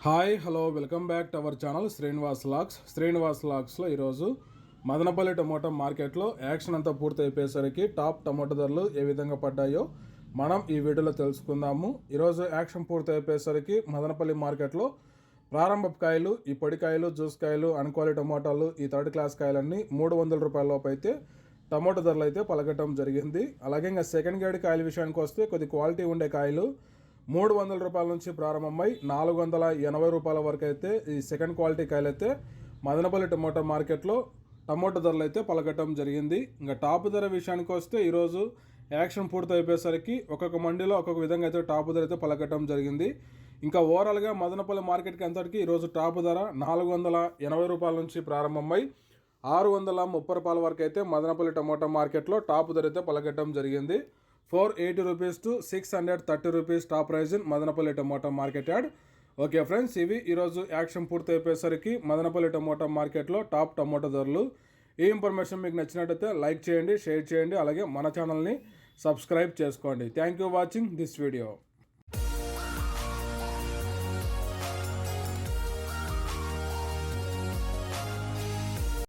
Hi hello welcome back to our channel Srinivas లాగ్స్లో ఈరోజు Madanapalle tomato మార్కెట్లో యాక్షన్ అంతా పూర్తి అయిపోయేసరికి టాప్ టమోటా ధరలు ఏ విధంగా పడ్డాయో మనం ఈ వీడియోలో తెలుసుకుందాము. ఈరోజు యాక్షన్ పూర్తి అయిపోయేసరికి మదనపల్లి మార్కెట్లో ప్రారంభ కాయలు, ఈ పొడికాయలు, జ్యూస్ కాయలు, అన్క్వాలిటీ టమోటాలు, ఈ థర్డ్ క్లాస్ కాయలన్నీ 300 రూపాయల లోపు అయితే టమోటా ధరలు అయితే పలకటం జరిగింది. అలాగే ఇంకా సెకండ్ గ్రేడ్ కాయల విషయానికి వస్తే కొద్ది క్వాలిటీ ఉండే కాయలు 300 రూపాయల నుంచి ప్రారంభమై 480 రూపాయల వరకు అయితే ఈ సెకండ్ క్వాలిటీ కాయలు అయితే మదనపల్లి టమోటా మార్కెట్లో టమోటా ధరలు అయితే పలకటం జరిగింది. ఇంకా టాప్ ధర విషయానికి వస్తే ఈరోజు యాక్షన్ పూర్తి అయిపోయేసరికి ఒక్కొక్క మండీలో ఒక్కొక్క విధంగా అయితే టాప్ ధర అయితే పలకటం జరిగింది. ఇంకా ఓవరాల్గా మదనపల్లి మార్కెట్కి అంతటికి ఈరోజు టాప్ ధర 480 రూపాయల నుంచి ప్రారంభమై 630 రూపాయల వరకు అయితే మదనపల్లి టమోటా మార్కెట్లో టాప్ ధర అయితే పలకటం జరిగింది. 480 rupees to 630 rupees top price in Madanapalle tomato market yard. Okay friends, ఇవి ఈరోజు యాక్షన్ పూర్తి అయిపోయేసరికి మదనపల్లి టమోటా మార్కెట్లో టాప్ టమోటా ధరలు. ఈ ఇన్ఫర్మేషన్ మీకు నచ్చినట్టయితే లైక్ చేయండి, షేర్ చేయండి, అలాగే మన ఛానల్ని సబ్స్క్రైబ్ చేసుకోండి. Thank you watching this video.